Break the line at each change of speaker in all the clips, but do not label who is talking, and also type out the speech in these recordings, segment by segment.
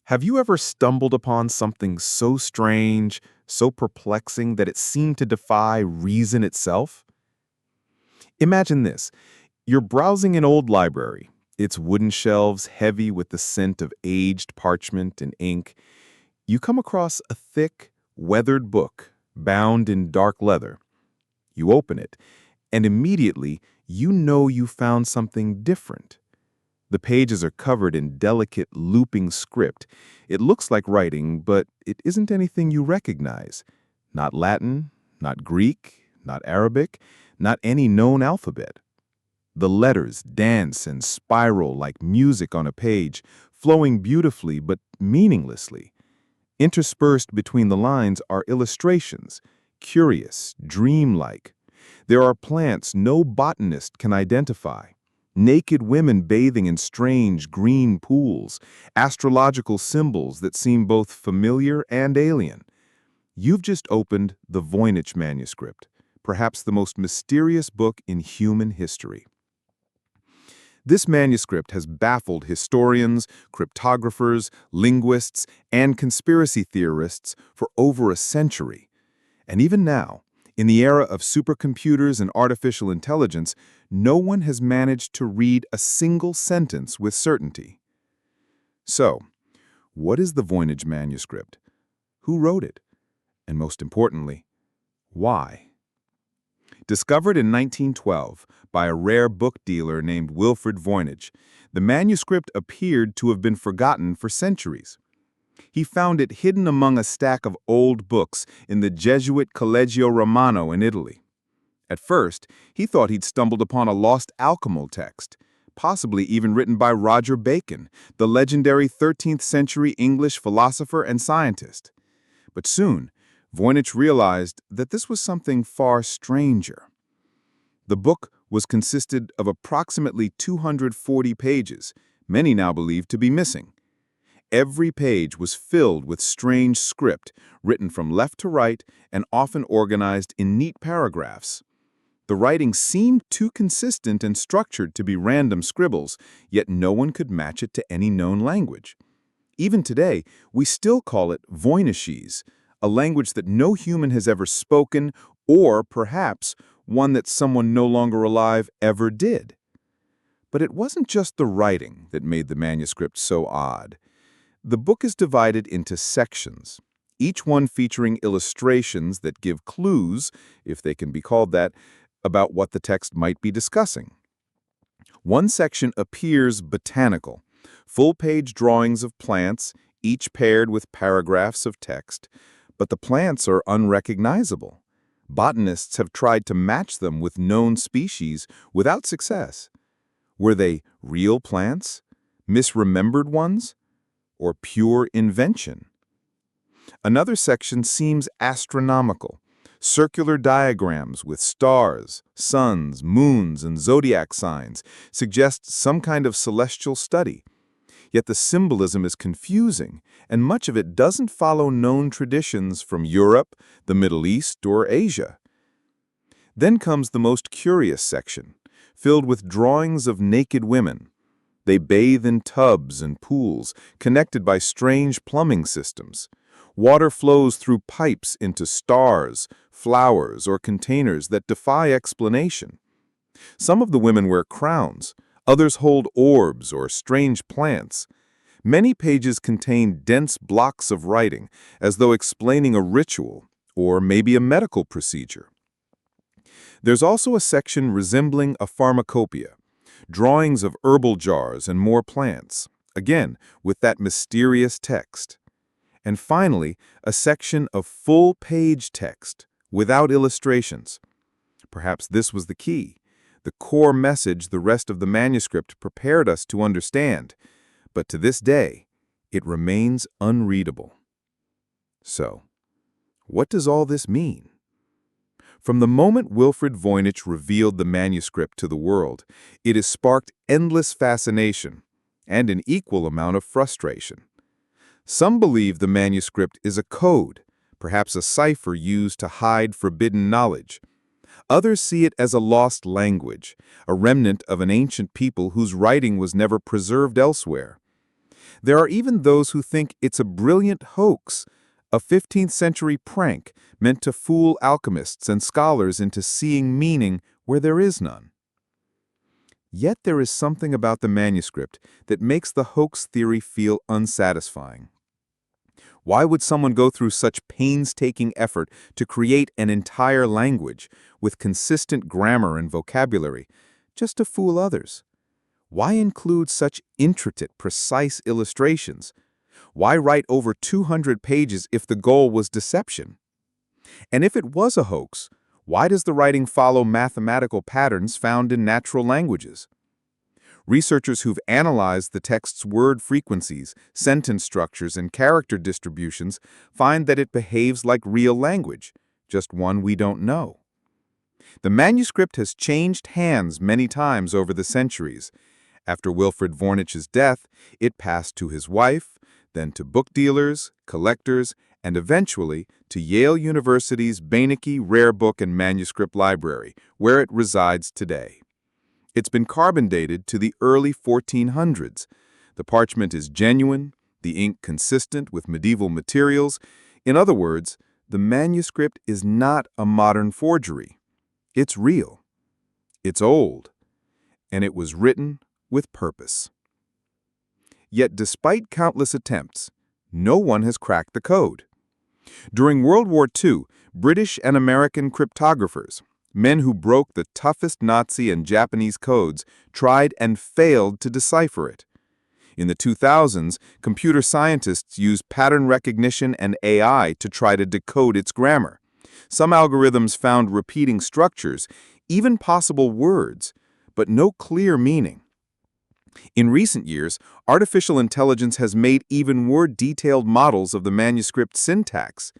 Have you ever stumbled upon something so strange, so perplexing that it seemed to defy reason itself? Imagine this. You're browsing an old library, its wooden shelves heavy with the scent of aged parchment and ink. You come across a thick, weathered book bound in dark leather. You open it, and immediately you know you found something different. The pages are covered in delicate, looping script. It looks like writing, but it isn't anything you recognize. Not Latin, not Greek, not Arabic, not any known alphabet. The letters dance and spiral like music on a page, flowing beautifully but meaninglessly. Interspersed between the lines are illustrations, curious, dreamlike. There are plants no botanist can identify. Naked women bathing in strange green pools, astrological symbols that seem both familiar and alien. You've just opened the Voynich Manuscript, perhaps the most mysterious book in human history. This manuscript has baffled historians, cryptographers, linguists, and conspiracy theorists for over a century. And even now, in the era of supercomputers and artificial intelligence, no one has managed to read a single sentence with certainty. So, what is the Voynich Manuscript? Who wrote it? And most importantly, why? Discovered in 1912 by a rare book dealer named Wilfrid Voynich, the manuscript appeared to have been forgotten for centuries. He found it hidden among a stack of old books in the Jesuit Collegio Romano in Italy. At first, he thought he'd stumbled upon a lost alchemical text, possibly even written by Roger Bacon, the legendary 13th century English philosopher and scientist. But soon, Voynich realized that this was something far stranger. The book consisted of approximately 240 pages, many now believed to be missing. Every page was filled with strange script, written from left to right and often organized in neat paragraphs. The writing seemed too consistent and structured to be random scribbles, yet no one could match it to any known language. Even today, we still call it Voynichese, a language that no human has ever spoken, or perhaps one that someone no longer alive ever did. But it wasn't just the writing that made the manuscript so odd. The book is divided into sections, each one featuring illustrations that give clues, if they can be called that, about what the text might be discussing. One section appears botanical, full-page drawings of plants, each paired with paragraphs of text, but the plants are unrecognizable. Botanists have tried to match them with known species without success. Were they real plants, misremembered ones, or pure invention? Another section seems astronomical. Circular diagrams with stars, suns, moons, and zodiac signs suggest some kind of celestial study. Yet the symbolism is confusing, and much of it doesn't follow known traditions from Europe, the Middle East, or Asia. Then comes the most curious section, filled with drawings of naked women. They bathe in tubs and pools, connected by strange plumbing systems. Water flows through pipes into stars, flowers, or containers that defy explanation. Some of the women wear crowns, others hold orbs or strange plants. Many pages contain dense blocks of writing, as though explaining a ritual, or maybe a medical procedure. There's also a section resembling a pharmacopoeia, drawings of herbal jars and more plants, again with that mysterious text. And finally, a section of full-page text, without illustrations. Perhaps this was the key, the core message the rest of the manuscript prepared us to understand, but to this day, it remains unreadable. So, what does all this mean? From the moment Wilfrid Voynich revealed the manuscript to the world, it has sparked endless fascination and an equal amount of frustration. Some believe the manuscript is a code, perhaps a cipher used to hide forbidden knowledge. Others see it as a lost language, a remnant of an ancient people whose writing was never preserved elsewhere. There are even those who think it's a brilliant hoax, a 15th century prank meant to fool alchemists and scholars into seeing meaning where there is none. Yet there is something about the manuscript that makes the hoax theory feel unsatisfying. Why would someone go through such painstaking effort to create an entire language with consistent grammar and vocabulary just to fool others? Why include such intricate, precise illustrations? Why write over 200 pages if the goal was deception? And if it was a hoax, why does the writing follow mathematical patterns found in natural languages? Researchers who've analyzed the text's word frequencies, sentence structures, and character distributions find that it behaves like real language, just one we don't know. The manuscript has changed hands many times over the centuries. After Wilfrid Voynich's death, it passed to his wife, then to book dealers, collectors, and eventually to Yale University's Voynich Rare Book and Manuscript Library, where it resides today. It's been carbon dated to the early 1400s. The parchment is genuine, the ink consistent with medieval materials. In other words, the manuscript is not a modern forgery. It's real. It's old. And it was written with purpose. Yet despite countless attempts, no one has cracked the code. During World War II, British and American cryptographers, men who broke the toughest Nazi and Japanese codes, tried and failed to decipher it. In the 2000s, computer scientists used pattern recognition and AI to try to decode its grammar. Some algorithms found repeating structures, even possible words, but no clear meaning. In recent years, artificial intelligence has made even more detailed models of the manuscript syntax.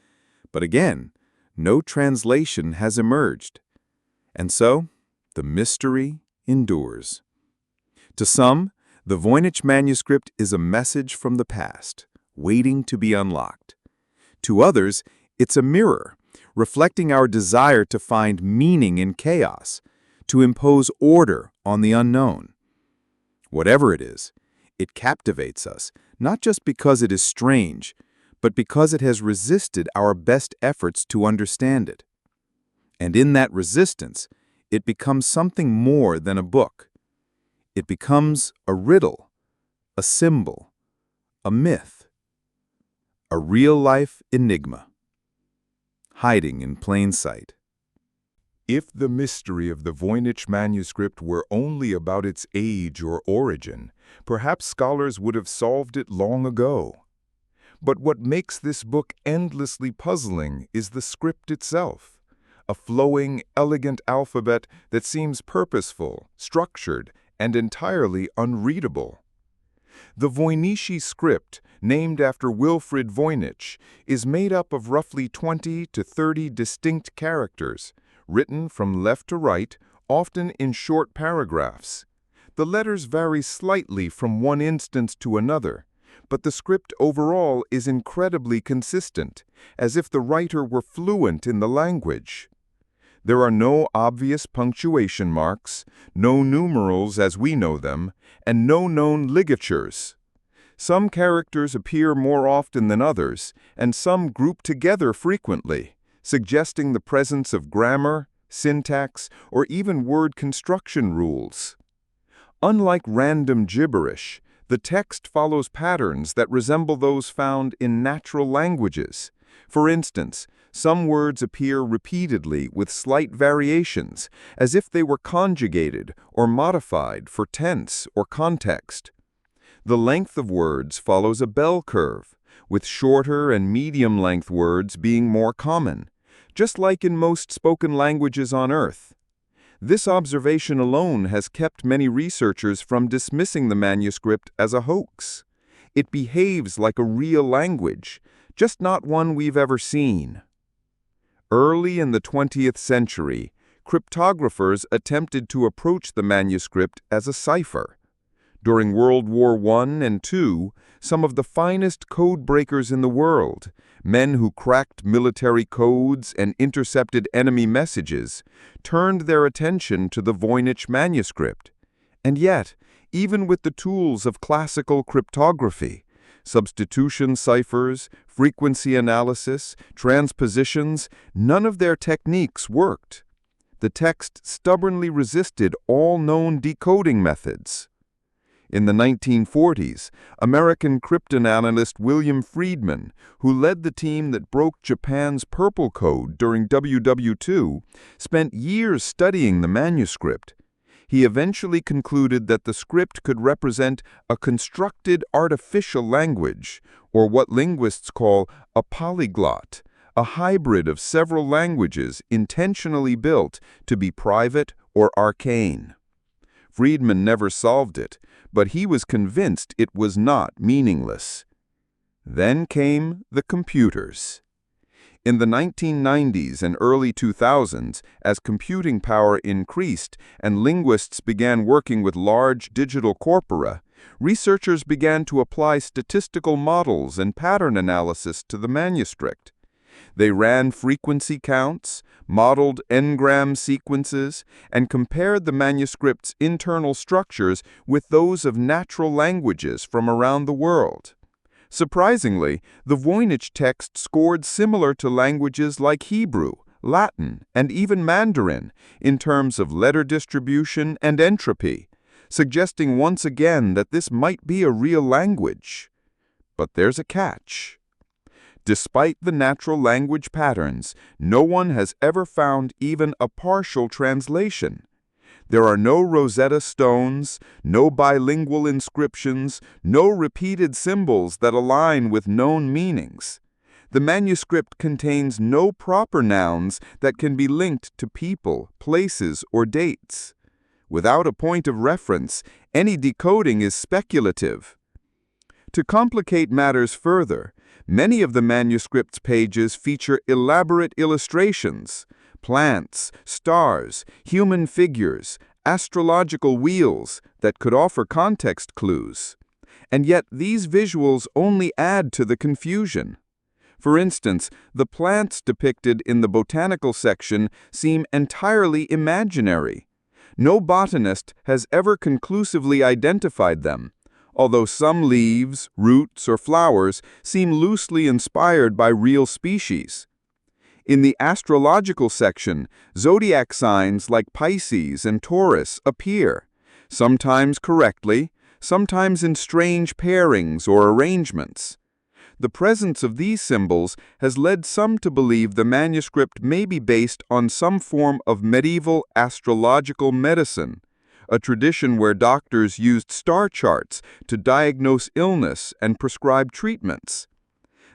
But again, no translation has emerged. And so, the mystery endures. To some, the Voynich Manuscript is a message from the past, waiting to be unlocked. To others, it's a mirror, reflecting our desire to find meaning in chaos, to impose order on the unknown. Whatever it is, it captivates us, not just because it is strange, but because it has resisted our best efforts to understand it. And in that resistance, it becomes something more than a book. It becomes a riddle, a symbol, a myth, a real-life enigma, hiding in plain sight.
If the mystery of the Voynich manuscript were only about its age or origin, perhaps scholars would have solved it long ago. But what makes this book endlessly puzzling is the script itself, a flowing, elegant alphabet that seems purposeful, structured, and entirely unreadable. The Voynich script, named after Wilfrid Voynich, is made up of roughly 20 to 30 distinct characters, written from left to right, often in short paragraphs. The letters vary slightly from one instance to another, but the script overall is incredibly consistent, as if the writer were fluent in the language. There are no obvious punctuation marks, no numerals as we know them, and no known ligatures. Some characters appear more often than others, and some group together frequently, suggesting the presence of grammar, syntax, or even word construction rules. Unlike random gibberish, the text follows patterns that resemble those found in natural languages. For instance, some words appear repeatedly with slight variations, as if they were conjugated or modified for tense or context. The length of words follows a bell curve, with shorter and medium-length words being more common, just like in most spoken languages on Earth. This observation alone has kept many researchers from dismissing the manuscript as a hoax. It behaves like a real language, just not one we've ever seen. Early in the 20th century, cryptographers attempted to approach the manuscript as a cipher. During World War I and II, some of the finest code breakers in the world, men who cracked military codes and intercepted enemy messages, turned their attention to the Voynich manuscript. And yet, even with the tools of classical cryptography, Substitution ciphers, frequency analysis, transpositions, none of their techniques worked. The text stubbornly resisted all known decoding methods. In the 1940s, American cryptanalyst William Friedman, who led the team that broke Japan's Purple Code during WW2, spent years studying the manuscript. He eventually concluded that the script could represent a constructed artificial language, or what linguists call a polyglot, a hybrid of several languages intentionally built to be private or arcane. Friedman never solved it, but he was convinced it was not meaningless. Then came the computers. In the 1990s and early 2000s, as computing power increased and linguists began working with large digital corpora, researchers began to apply statistical models and pattern analysis to the manuscript. They ran frequency counts, modeled n-gram sequences, and compared the manuscript's internal structures with those of natural languages from around the world. Surprisingly, the Voynich text scored similar to languages like Hebrew, Latin, and even Mandarin in terms of letter distribution and entropy, suggesting once again that this might be a real language. But there's a catch. Despite the natural language patterns, no one has ever found even a partial translation. There are no Rosetta Stones, no bilingual inscriptions, no repeated symbols that align with known meanings. The manuscript contains no proper nouns that can be linked to people, places, or dates. Without a point of reference, any decoding is speculative. To complicate matters further, many of the manuscript's pages feature elaborate illustrations, plants, stars, human figures, astrological wheels that could offer context clues. And yet these visuals only add to the confusion. For instance, the plants depicted in the botanical section seem entirely imaginary. No botanist has ever conclusively identified them, although some leaves, roots, or flowers seem loosely inspired by real species. In the astrological section, zodiac signs like Pisces and Taurus appear, sometimes correctly, sometimes in strange pairings or arrangements. The presence of these symbols has led some to believe the manuscript may be based on some form of medieval astrological medicine, a tradition where doctors used star charts to diagnose illness and prescribe treatments.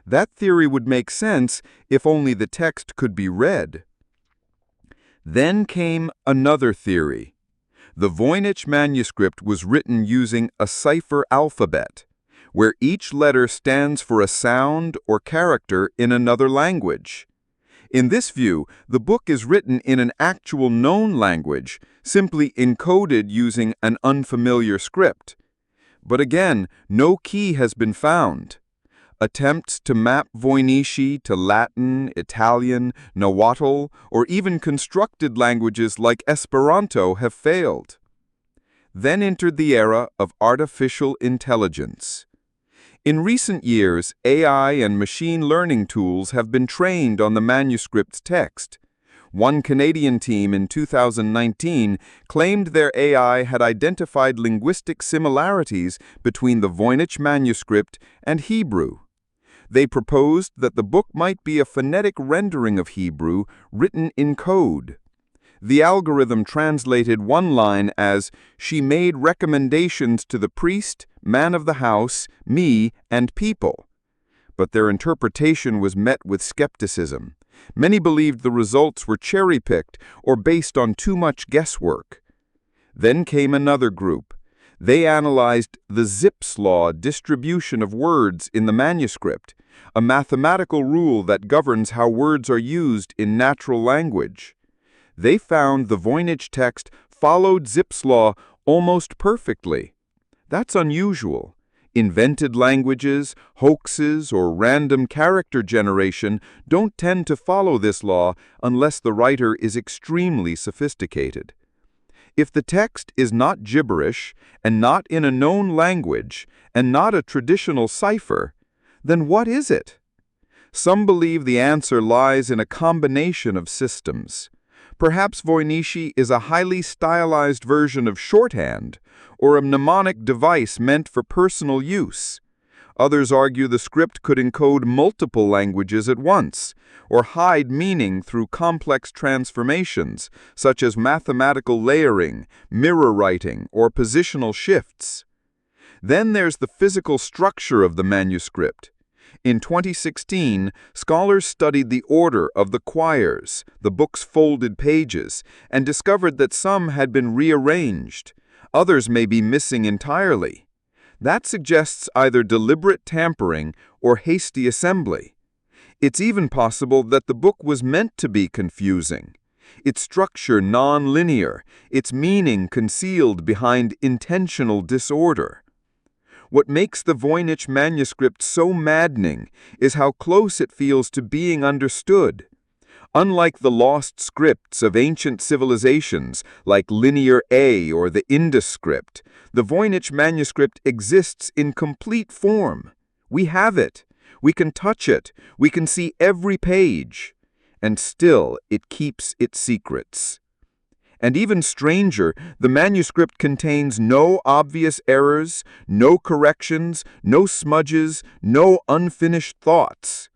That theory would make sense if only the text could be read. Then came another theory. The Voynich manuscript was written using a cipher alphabet, where each letter stands for a sound or character in another language. In this view, the book is written in an actual known language, simply encoded using an unfamiliar script. But again, no key has been found. Attempts to map Voynichi to Latin, Italian, Nahuatl, or even constructed languages like Esperanto have failed. Then entered the era of artificial intelligence. In recent years, AI and machine learning tools have been trained on the manuscript's text. One Canadian team in 2019 claimed their AI had identified linguistic similarities between the Voynich manuscript and Hebrew. They proposed that the book might be a phonetic rendering of Hebrew written in code. The algorithm translated one line as, "She made recommendations to the priest, man of the house, me, and people." But their interpretation was met with skepticism. Many believed the results were cherry-picked or based on too much guesswork. Then came another group. They analyzed the Zipf's law distribution of words in the manuscript, a mathematical rule that governs how words are used in natural language. They found the Voynich text followed Zipf's law almost perfectly. That's unusual. Invented languages, hoaxes, or random character generation don't tend to follow this law unless the writer is extremely sophisticated. If the text is not gibberish, and not in a known language, and not a traditional cipher, then what is it? Some believe the answer lies in a combination of systems. Perhaps Voynich is a highly stylized version of shorthand, or a mnemonic device meant for personal use. Others argue the script could encode multiple languages at once, or hide meaning through complex transformations, such as mathematical layering, mirror writing, or positional shifts. Then there's the physical structure of the manuscript. In 2016, scholars studied the order of the quires, the book's folded pages, and discovered that some had been rearranged. Others may be missing entirely. That suggests either deliberate tampering or hasty assembly. It's even possible that the book was meant to be confusing, its structure non-linear, its meaning concealed behind intentional disorder. What makes the Voynich manuscript so maddening is how close it feels to being understood. Unlike the lost scripts of ancient civilizations like Linear A or the Indus script, the Voynich manuscript exists in complete form. We have it. We can touch it. We can see every page. And still it keeps its secrets. And even stranger, the manuscript contains no obvious errors, no corrections, no smudges, no unfinished thoughts.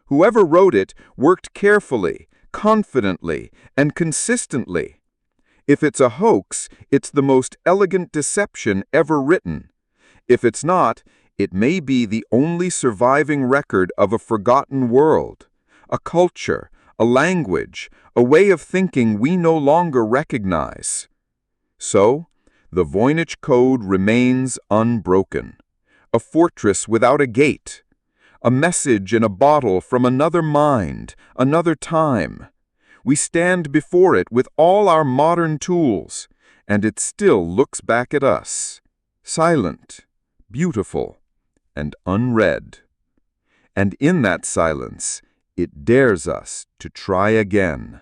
Whoever wrote it worked carefully, confidently, and consistently. If it's a hoax, it's the most elegant deception ever written. If it's not, it may be the only surviving record of a forgotten world, a culture, a language, a way of thinking we no longer recognize. So, the Voynich Code remains unbroken, a fortress without a gate, a message in a bottle from another mind, another time. We stand before it with all our modern tools, and it still looks back at us, silent, beautiful, and unread. And in that silence, it dares us to try again.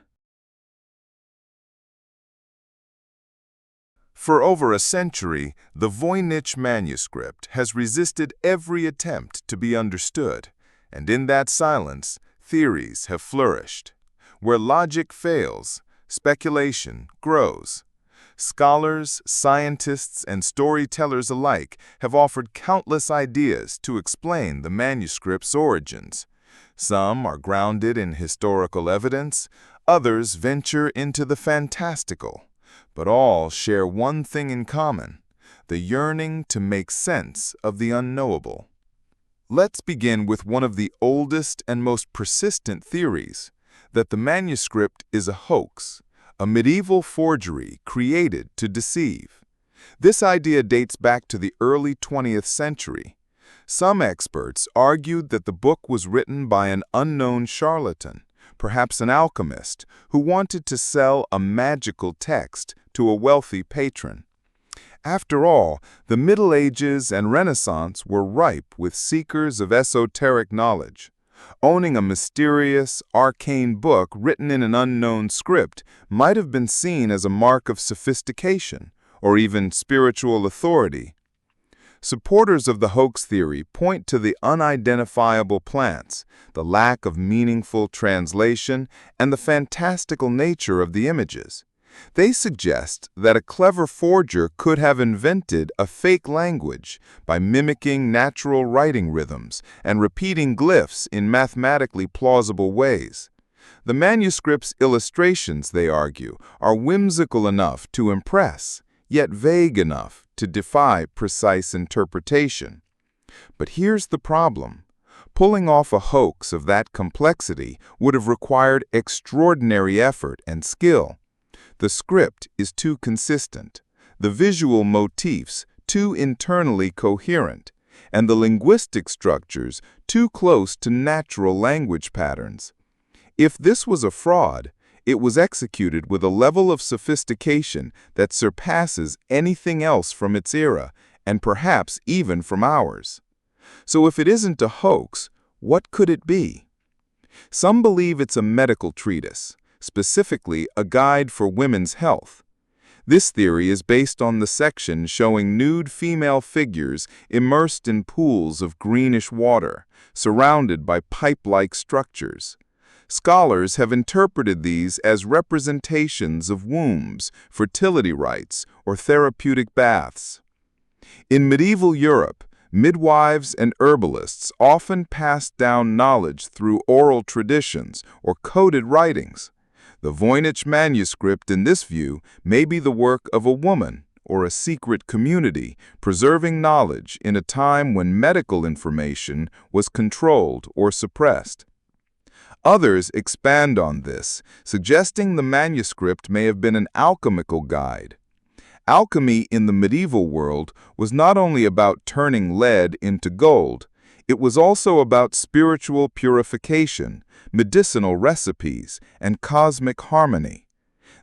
For over a century, the Voynich manuscript has resisted every attempt to be understood, and in that silence, theories have flourished. Where logic fails, speculation grows. Scholars, scientists, and storytellers alike have offered countless ideas to explain the manuscript's origins. Some are grounded in historical evidence, others venture into the fantastical. But all share one thing in common: the yearning to make sense of the unknowable. Let's begin with one of the oldest and most persistent theories, that the manuscript is a hoax, a medieval forgery created to deceive. This idea dates back to the early 20th century. Some experts argued that the book was written by an unknown charlatan, perhaps an alchemist, who wanted to sell a magical text to a wealthy patron. After all, the Middle Ages and Renaissance were ripe with seekers of esoteric knowledge. Owning a mysterious, arcane book written in an unknown script might have been seen as a mark of sophistication or even spiritual authority. Supporters of the hoax theory point to the unidentifiable plants, the lack of meaningful translation, and the fantastical nature of the images. They suggest that a clever forger could have invented a fake language by mimicking natural writing rhythms and repeating glyphs in mathematically plausible ways. The manuscript's illustrations, they argue, are whimsical enough to impress, yet vague enough to defy precise interpretation. But here's the problem. Pulling off a hoax of that complexity would have required extraordinary effort and skill. The script is too consistent, the visual motifs too internally coherent, and the linguistic structures too close to natural language patterns. If this was a fraud, it was executed with a level of sophistication that surpasses anything else from its era, and perhaps even from ours. So if it isn't a hoax, what could it be? Some believe it's a medical treatise, specifically a guide for women's health.
This theory is based on the section showing nude female figures immersed in pools of greenish water, surrounded by pipe-like structures. Scholars have interpreted these as representations of wombs, fertility rites, or therapeutic baths. In medieval Europe, midwives and herbalists often passed down knowledge through oral traditions or coded writings. The Voynich Manuscript, in this view, may be the work of a woman or a secret community preserving knowledge in a time when medical information was controlled or suppressed. Others expand on this, suggesting the manuscript may have been an alchemical guide. Alchemy in the medieval world was not only about turning lead into gold, it was also about spiritual purification, medicinal recipes, and cosmic harmony.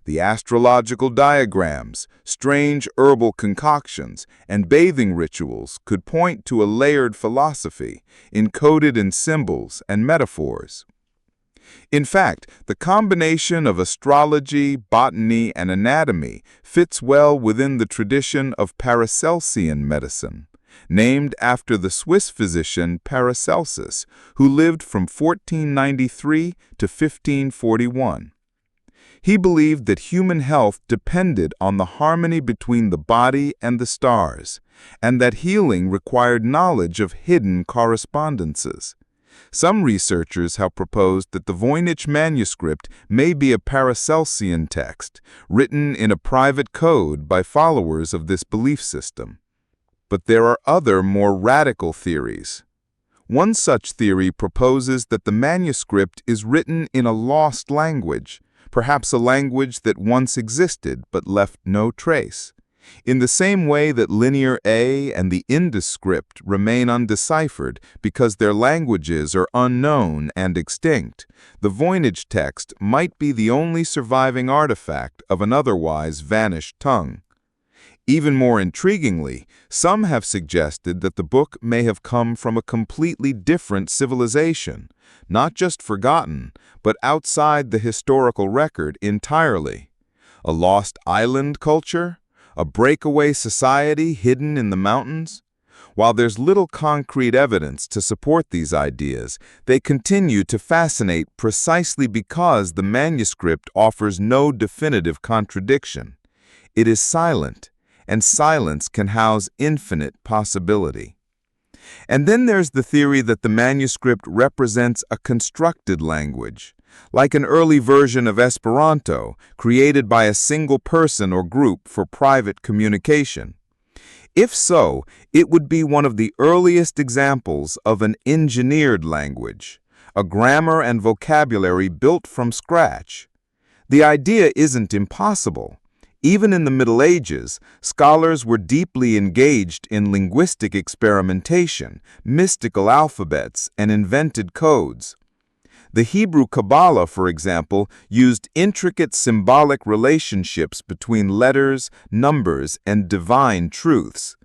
The astrological diagrams, strange herbal concoctions, and bathing rituals could point to a layered philosophy, encoded in symbols and metaphors. In fact, the combination of astrology, botany, and anatomy fits well within the tradition of Paracelsian medicine, named after the Swiss physician Paracelsus, who lived from 1493 to 1541. He believed that human health depended on the harmony between the body and the stars, and that healing required knowledge of hidden correspondences. Some researchers have proposed that the Voynich Manuscript may be a Paracelsian text, written in a private code by followers of this belief system. But there are other, more radical theories. One such theory proposes that the manuscript is written in a lost language, perhaps a language that once existed but left no trace. In the same way that Linear A and the Indus script remain undeciphered because their languages are unknown and extinct, the Voynich text might be the only surviving artifact of an otherwise vanished tongue. Even more intriguingly, some have suggested that the book may have come from a completely different civilization, not just forgotten, but outside the historical record entirely. A lost island culture? A breakaway society hidden in the mountains? While there's little concrete evidence to support these ideas, they continue to fascinate precisely because the manuscript offers no definitive contradiction. It is silent, and silence can house infinite possibility. And then there's the theory that the manuscript represents a constructed language, like an early version of Esperanto created by a single person or group for private communication. If so, it would be one of the earliest examples of an engineered language, a grammar and vocabulary built from scratch. The idea isn't impossible. Even in the Middle Ages, scholars were deeply engaged in linguistic experimentation, mystical alphabets, and invented codes. The Hebrew Kabbalah, for example, used intricate symbolic relationships between letters, numbers, and divine truths.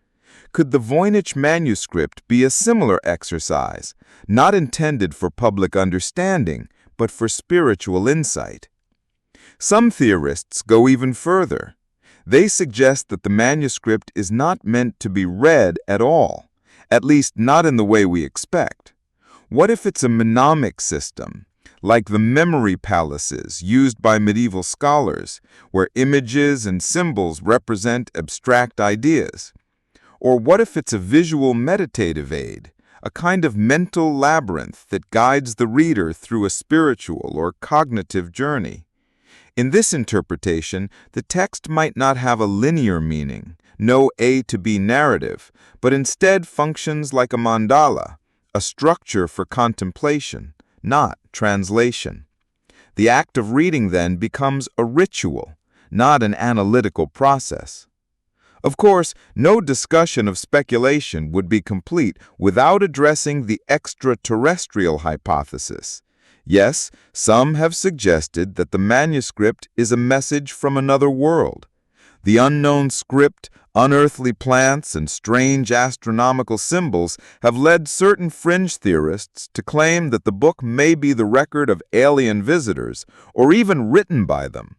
Could the Voynich Manuscript be a similar exercise, not intended for public understanding, but for spiritual insight? Some theorists go even further. They suggest that the manuscript is not meant to be read at all, at least not in the way we expect. What if it's a mnemonic system, like the memory palaces used by medieval scholars, where images and symbols represent abstract ideas? Or what if it's a visual meditative aid, a kind of mental labyrinth that guides the reader through a spiritual or cognitive journey? In this interpretation, the text might not have a linear meaning, no A to B narrative, but instead functions like a mandala, a structure for contemplation, not translation. The act of reading then becomes a ritual, not an analytical process. Of course, no discussion of speculation would be complete without addressing the extraterrestrial hypothesis. Yes, some have suggested that the manuscript is a message from another world. The unknown script, unearthly plants, and strange astronomical symbols have led certain fringe theorists to claim that the book may be the record of alien visitors, or even written by them.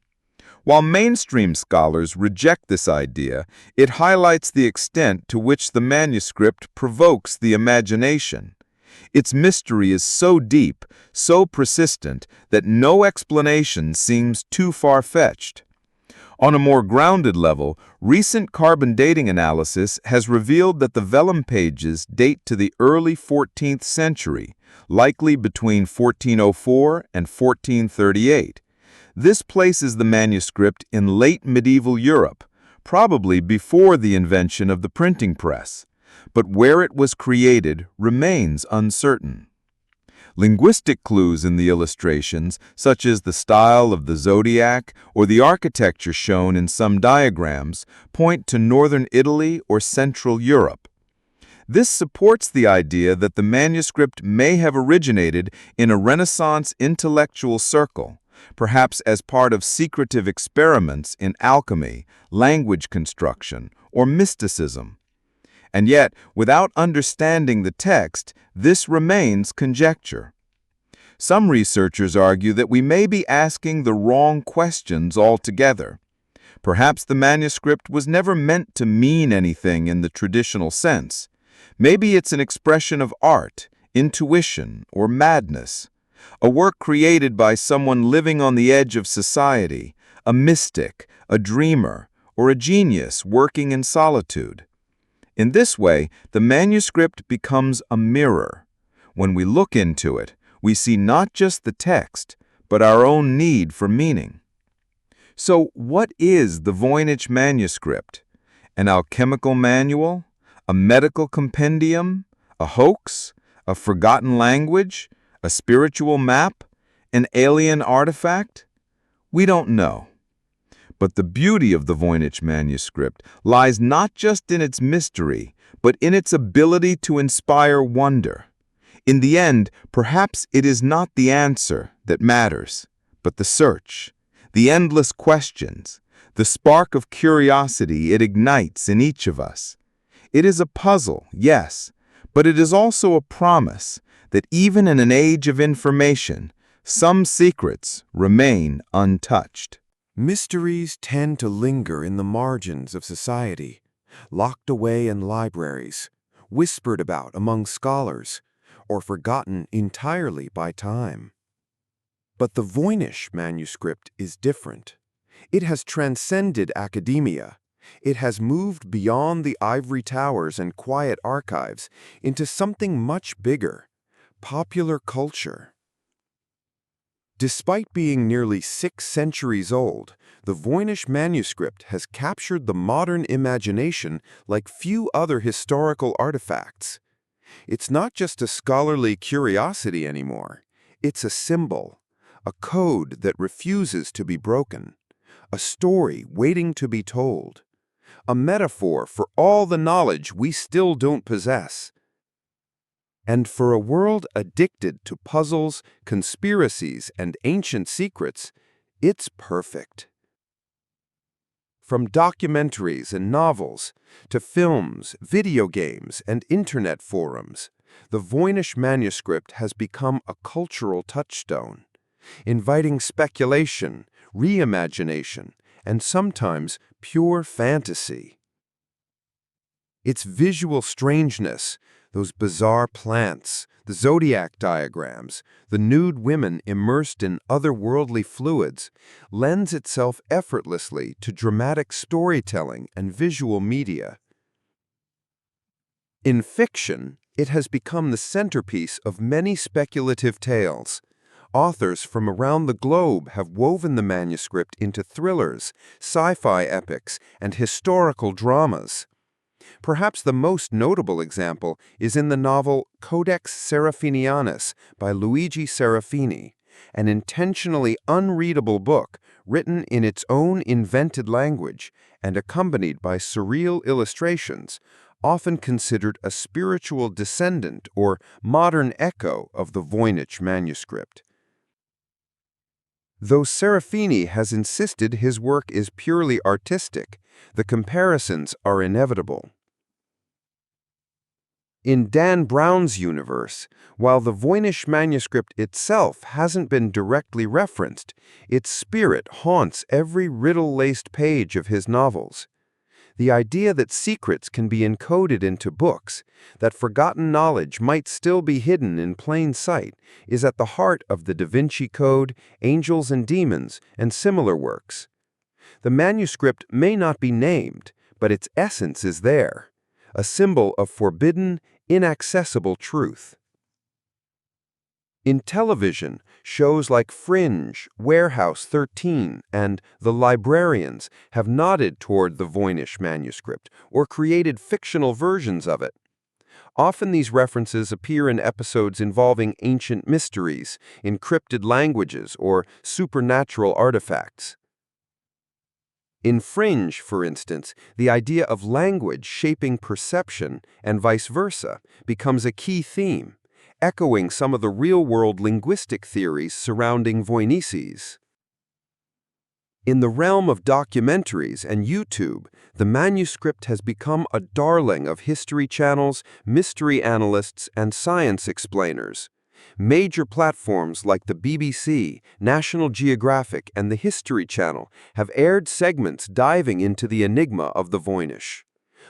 While mainstream scholars reject this idea, it highlights the extent to which the manuscript provokes the imagination. Its mystery is so deep, so persistent, that no explanation seems too far-fetched. On a more grounded level, recent carbon dating analysis has revealed that the vellum pages date to the early 14th century, likely between 1404 and 1438. This places the manuscript in late medieval Europe, probably before the invention of the printing press, but where it was created remains uncertain. Linguistic clues in the illustrations, such as the style of the zodiac or the architecture shown in some diagrams, point to northern Italy or Central Europe. This supports the idea that the manuscript may have originated in a Renaissance intellectual circle, perhaps as part of secretive experiments in alchemy, language construction, or mysticism. And yet, without understanding the text, this remains conjecture. Some researchers argue that we may be asking the wrong questions altogether. Perhaps the manuscript was never meant to mean anything in the traditional sense. Maybe it's an expression of art, intuition, or madness. A work created by someone living on the edge of society, a mystic, a dreamer, or a genius working in solitude. In this way, the manuscript becomes a mirror. When we look into it, we see not just the text, but our own need for meaning. So, what is the Voynich Manuscript? An alchemical manual? A medical compendium? A hoax? A forgotten language? A spiritual map? An alien artifact? We don't know. But the beauty of the Voynich Manuscript lies not just in its mystery, but in its ability to inspire wonder. In the end, perhaps it is not the answer that matters, but the search, the endless questions, the spark of curiosity it ignites in each of us. It is a puzzle, yes, but it is also a promise that even in an age of information, some secrets remain untouched.
Mysteries tend to linger in the margins of society, locked away in libraries, whispered about among scholars, or forgotten entirely by time. But the Voynich manuscript is different. It has transcended academia. It has moved beyond the ivory towers and quiet archives into something much bigger: popular culture. Despite being nearly 6 centuries old, the Voynich manuscript has captured the modern imagination like few other historical artifacts. It's not just a scholarly curiosity anymore. It's a symbol, a code that refuses to be broken, a story waiting to be told, a metaphor for all the knowledge we still don't possess. And for a world addicted to puzzles, conspiracies, and ancient secrets, it's perfect. From documentaries and novels to films, video games, and internet forums, the Voynich manuscript has become a cultural touchstone, inviting speculation, reimagination, and sometimes pure fantasy. Its visual strangeness, those bizarre plants, the zodiac diagrams, the nude women immersed in otherworldly fluids, lends itself effortlessly to dramatic storytelling and visual media. In fiction, it has become the centerpiece of many speculative tales. Authors from around the globe have woven the manuscript into thrillers, sci-fi epics, and historical dramas. Perhaps the most notable example is in the novel Codex Seraphinianus by Luigi Serafini, an intentionally unreadable book written in its own invented language and accompanied by surreal illustrations, often considered a spiritual descendant or modern echo of the Voynich manuscript. Though Serafini has insisted his work is purely artistic, the comparisons are inevitable.
In Dan Brown's universe, while the Voynich manuscript itself hasn't been directly referenced, its spirit haunts every riddle-laced page of his novels. The idea that secrets can be encoded into books, that forgotten knowledge might still be hidden in plain sight, is at the heart of the Da Vinci Code, Angels and Demons, and similar works. The manuscript may not be named, but its essence is there, a symbol of forbidden, inaccessible truth. In television, shows like Fringe, Warehouse 13, and The Librarians have nodded toward the Voynich manuscript or created fictional versions of it. Often these references appear in episodes involving ancient mysteries, encrypted languages, or supernatural artifacts. In Fringe, for instance, the idea of language shaping perception and vice versa becomes a key theme, echoing some of the real-world linguistic theories surrounding Voynices. In the realm of documentaries and YouTube, the manuscript has become a darling of history channels, mystery analysts, and science explainers. Major platforms like the BBC, National Geographic, and the History Channel have aired segments diving into the enigma of the Voynich.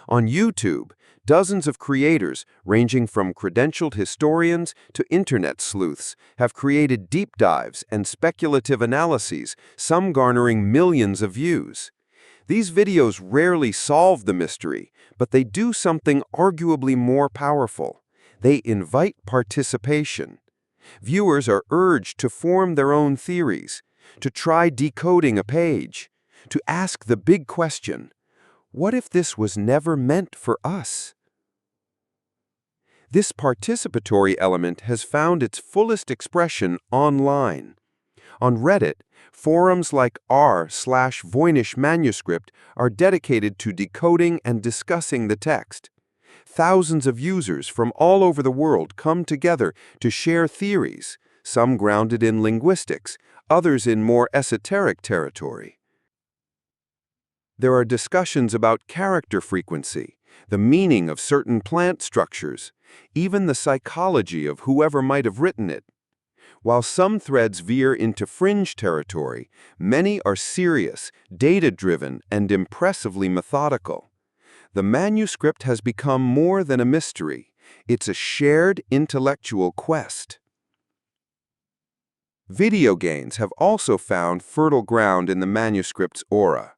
On YouTube, dozens of creators, ranging from credentialed historians to internet sleuths, have created deep dives and speculative analyses, some garnering millions of views. These videos rarely solve the mystery, but they do something arguably more powerful. They invite participation. Viewers are urged to form their own theories, to try decoding a page, to ask the big question, what if this was never meant for us? This participatory element has found its fullest expression online. On Reddit, forums like r/Voynich Manuscript are dedicated to decoding and discussing the text. Thousands of users from all over the world come together to share theories, some grounded in linguistics, others in more esoteric territory. There are discussions about character frequency, the meaning of certain plant structures, even the psychology of whoever might have written it. While some threads veer into fringe territory, many are serious, data-driven, and impressively methodical. The manuscript has become more than a mystery. It's a shared intellectual quest. Video games have also found fertile ground in the manuscript's aura.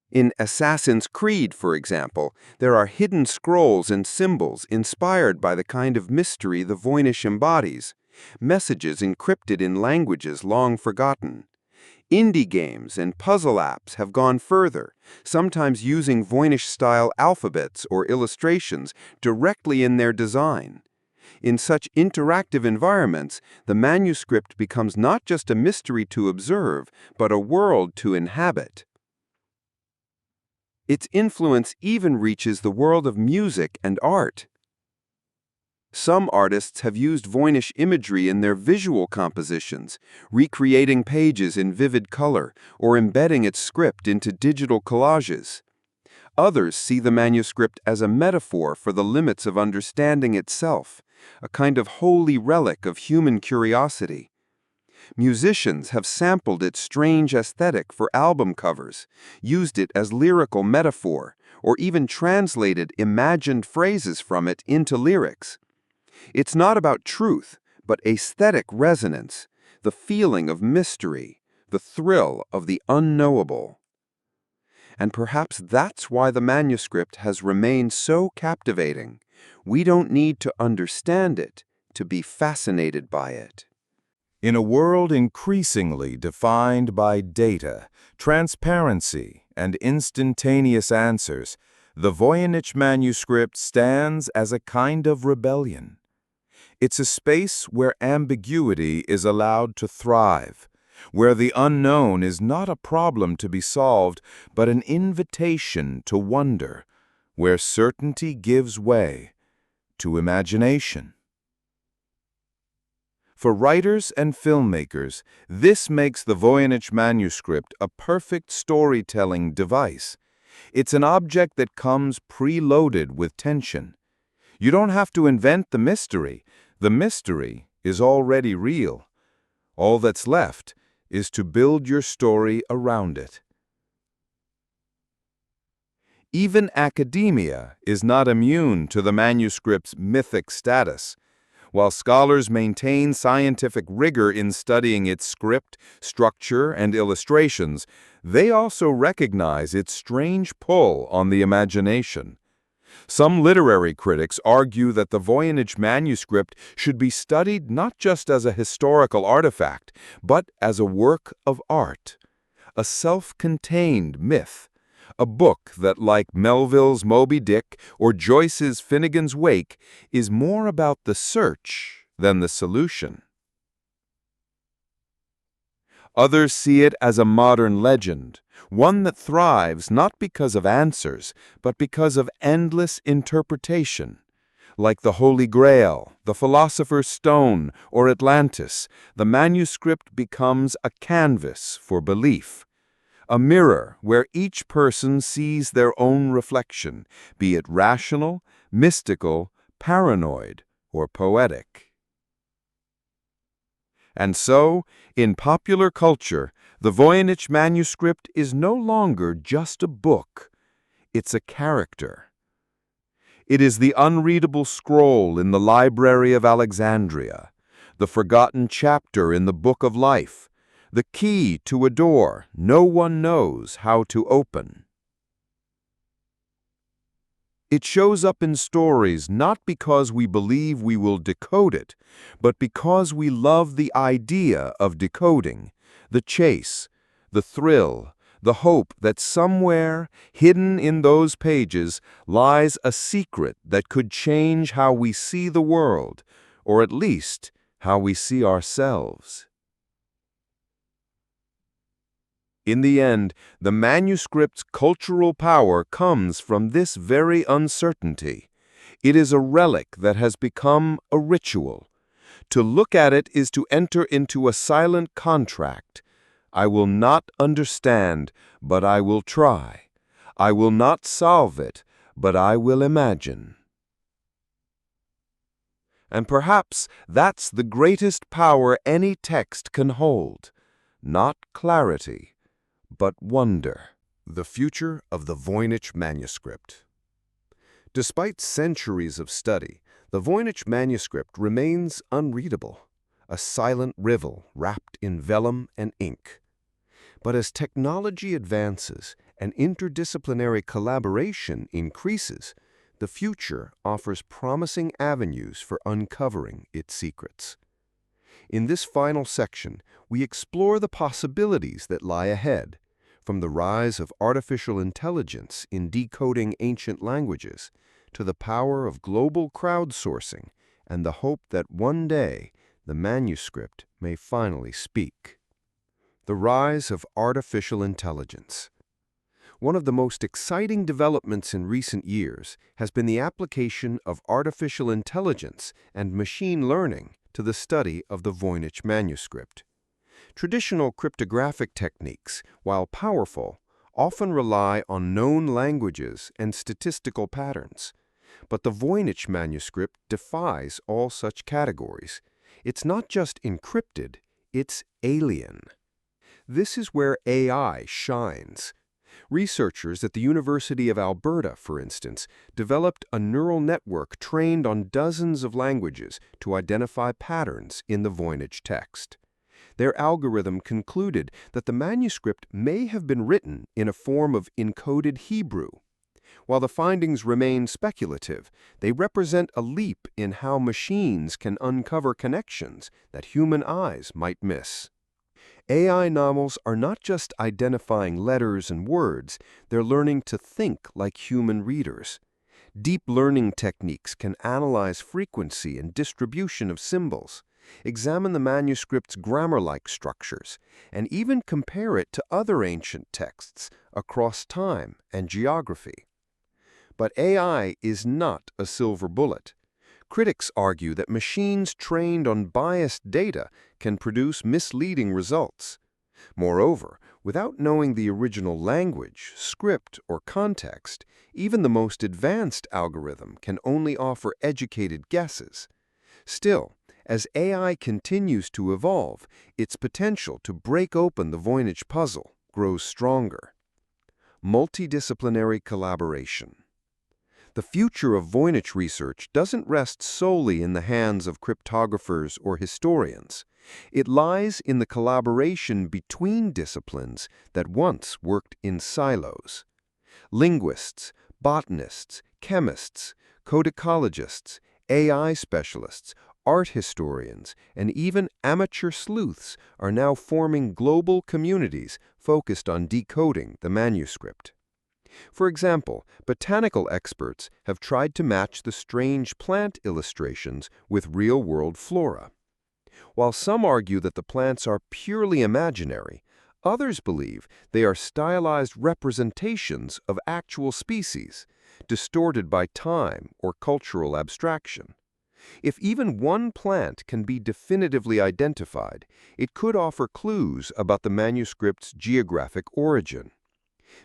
In Assassin's Creed, for example, there are hidden scrolls and symbols inspired by the kind of mystery the Voynich embodies, messages encrypted in languages long forgotten. Indie games and puzzle apps have gone further, sometimes using Voynich-style alphabets or illustrations directly in their design. In such interactive environments, the manuscript becomes not just a mystery to observe, but a world to inhabit. Its influence even reaches the world of music and art. Some artists have used Voynich imagery in their visual compositions, recreating pages in vivid color or embedding its script into digital collages. Others see the manuscript as a metaphor for the limits of understanding itself, a kind of holy relic of human curiosity. Musicians have sampled its strange aesthetic for album covers, used it as lyrical metaphor, or even translated imagined phrases from it into lyrics. It's not about truth, but aesthetic resonance, the feeling of mystery, the thrill of the unknowable. And perhaps that's why the manuscript has remained so captivating. We don't need to understand it to be fascinated by it.
In a world increasingly defined by data, transparency, and instantaneous answers, the Voynich manuscript stands as a kind of rebellion. It's a space where ambiguity is allowed to thrive, where the unknown is not a problem to be solved, but an invitation to wonder, where certainty gives way to imagination. For writers and filmmakers, this makes the Voynich manuscript a perfect storytelling device. It's an object that comes preloaded with tension. You don't have to invent the mystery. The mystery is already real. All that's left is to build your story around it. Even academia is not immune to the manuscript's mythic status. While scholars maintain scientific rigor in studying its script, structure, and illustrations, they also recognize its strange pull on the imagination. Some literary critics argue that the Voynich manuscript should be studied not just as a historical artifact, but as a work of art, a self-contained myth, a book that, like Melville's Moby Dick or Joyce's Finnegan's Wake, is more about the search than the solution. Others see it as a modern legend, one that thrives not because of answers, but because of endless interpretation. Like the Holy Grail, the Philosopher's Stone, or Atlantis, the manuscript becomes a canvas for belief, a mirror where each person sees their own reflection, be it rational, mystical, paranoid, or poetic. And so, in popular culture, the Voynich manuscript is no longer just a book. It's a character. It is the unreadable scroll in the Library of Alexandria, the forgotten chapter in the Book of Life, the key to a door no one knows how to open. It shows up in stories not because we believe we will decode it, but because we love the idea of decoding, the chase, the thrill, the hope that somewhere, hidden in those pages, lies a secret that could change how we see the world, or at least how we see ourselves. In the end, the manuscript's cultural power comes from this very uncertainty. It is a relic that has become a ritual. To look at it is to enter into a silent contract. I will not understand, but I will try. I will not solve it, but I will imagine. And perhaps that's the greatest power any text can hold. Not clarity, but wonder. The future of the Voynich manuscript. Despite centuries of study, the Voynich manuscript remains unreadable, a silent rivel wrapped in vellum and ink. But as technology advances and interdisciplinary collaboration increases, the future offers promising avenues for uncovering its secrets. In this final section, we explore the possibilities that lie ahead, from the rise of artificial intelligence in decoding ancient languages to the power of global crowdsourcing and the hope that one day the manuscript may finally speak. The rise of artificial intelligence. One of the most exciting developments in recent years has been the application of artificial intelligence and machine learning to the study of the Voynich manuscript. Traditional cryptographic techniques, while powerful, often rely on known languages and statistical patterns. But the Voynich manuscript defies all such categories. It's not just encrypted, it's alien. This is where AI shines. Researchers at the University of Alberta, for instance, developed a neural network trained on dozens of languages to identify patterns in the Voynich text. Their algorithm concluded that the manuscript may have been written in a form of encoded Hebrew. While the findings remain speculative, they represent a leap in how machines can uncover connections that human eyes might miss. AI novels are not just identifying letters and words, they're learning to think like human readers. Deep learning techniques can analyze frequency and distribution of symbols, examine the manuscript's grammar-like structures, and even compare it to other ancient texts across time and geography. But AI is not a silver bullet. Critics argue that machines trained on biased data can produce misleading results. Moreover,
Without knowing the original language, script, or context, even the most advanced algorithm can only offer educated guesses. Still, as AI continues to evolve, its potential to break open the Voynich puzzle grows stronger. Multidisciplinary collaboration. The future of Voynich research doesn't rest solely in the hands of cryptographers or historians. It lies in the collaboration between disciplines that once worked in silos. Linguists, botanists, chemists, codicologists, AI specialists, art historians, and even amateur sleuths are now forming global communities focused on decoding the manuscript. For example, botanical experts have tried to match the strange plant illustrations with real-world flora. While some argue that the plants are purely imaginary, others believe they are stylized representations of actual species, distorted by time or cultural abstraction. If even one plant can be definitively identified, it could offer clues about the manuscript's geographic origin.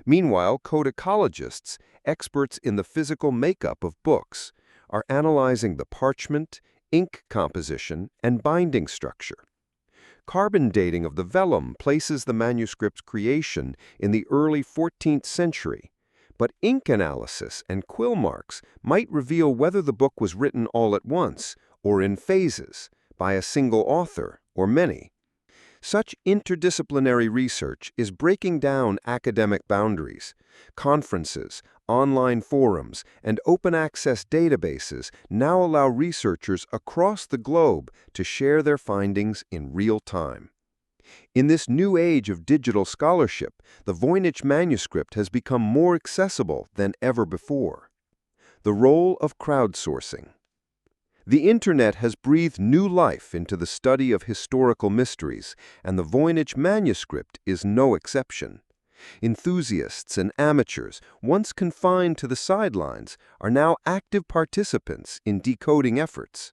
Meanwhile, codicologists, experts in the physical makeup of books, are analyzing the parchment, ink composition, and binding structure. Carbon dating of the vellum places the manuscript's creation in the early 14th century, but ink analysis and quill marks might reveal whether the book was written all at once or in phases, by a single author or many. Such interdisciplinary research is breaking down academic boundaries. Conferences, online forums, and open-access databases now allow researchers across the globe to share their findings in real time. In this new age of digital scholarship, the Voynich manuscript has become more accessible than ever before. The role of crowdsourcing. The Internet has breathed new life into the study of historical mysteries, and the Voynich manuscript is no exception. Enthusiasts and amateurs, once confined to the sidelines, are now active participants in decoding efforts.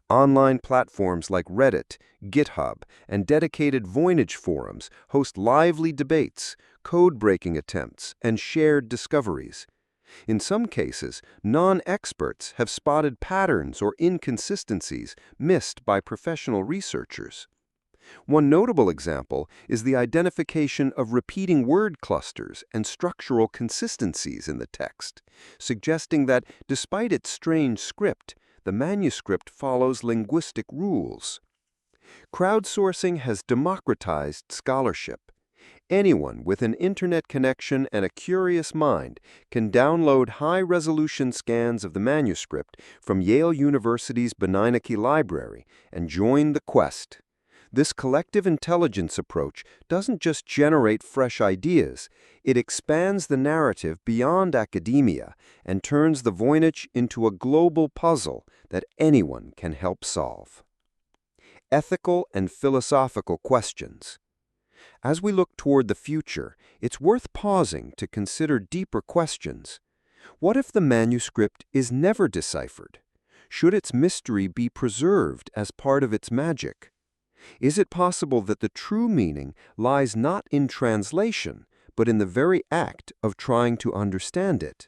Online platforms like Reddit, GitHub, and dedicated Voynich forums host lively debates, code-breaking attempts, and shared discoveries. In some cases, non-experts have spotted patterns or inconsistencies missed by professional researchers. One notable example is the identification of repeating word clusters and structural consistencies in the text, suggesting that, despite its strange script, the manuscript follows linguistic rules. Crowdsourcing has democratized scholarship. Anyone with an internet connection and a curious mind can download high-resolution scans of the manuscript from Yale University's Beinecke Library and join the quest. This collective intelligence approach doesn't just generate fresh ideas, it expands the narrative beyond academia and turns the Voynich into a global puzzle that anyone can help solve. Ethical and philosophical questions. As we look toward the future, it's worth pausing to consider deeper questions. What if the manuscript is never deciphered? Should its mystery be preserved as part of its magic? Is it possible that the true meaning lies not in translation, but in the very act of trying to understand it?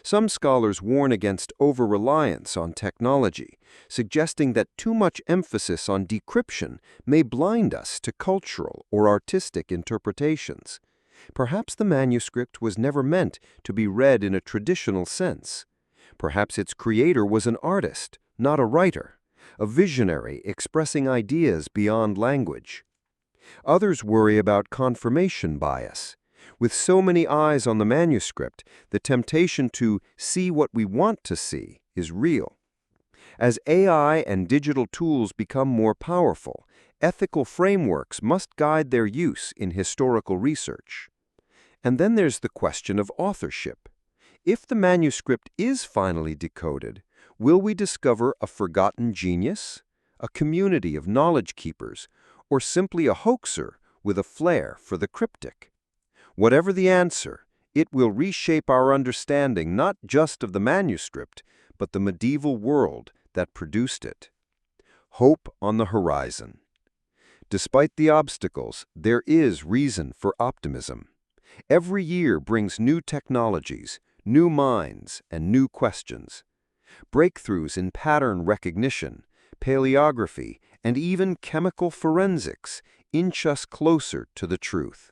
Some scholars warn against over-reliance on technology, suggesting that too much emphasis on decryption may blind us to cultural or artistic interpretations. Perhaps the manuscript was never meant to be read in a traditional sense. Perhaps its creator was an artist, not a writer, a visionary expressing ideas beyond language. Others worry about confirmation bias. With so many eyes on the manuscript, the temptation to see what we want to see is real. As AI and digital tools become more powerful, ethical frameworks must guide their use in historical research. And then there's the question of authorship. If the manuscript is finally decoded, will we discover a forgotten genius, a community of knowledge keepers, or simply a hoaxer with a flair for the cryptic? Whatever the answer, it will reshape our understanding not just of the manuscript, but the medieval world that produced it. Hope on the horizon. Despite the obstacles, there is reason for optimism. Every year brings new technologies, new minds, and new questions. Breakthroughs in pattern recognition, paleography, and even chemical forensics inch us closer to the truth.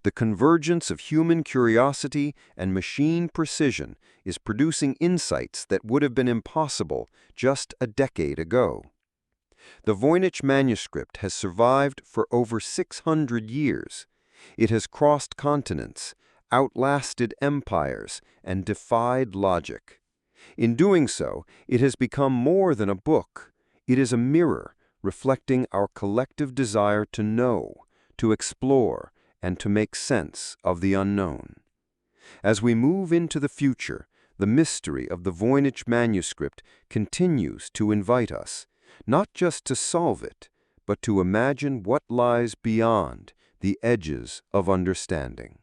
The convergence of human curiosity and machine precision is producing insights that would have been impossible just a decade ago. The Voynich Manuscript has survived for over 600 years. It has crossed continents, outlasted empires, and defied logic. In doing so, it has become more than a book. It is a mirror reflecting our collective desire to know, to explore, and to make sense of the unknown. As we move into the future, the mystery of the Voynich Manuscript continues to invite us, not just to solve it, but to imagine what lies beyond the edges of understanding.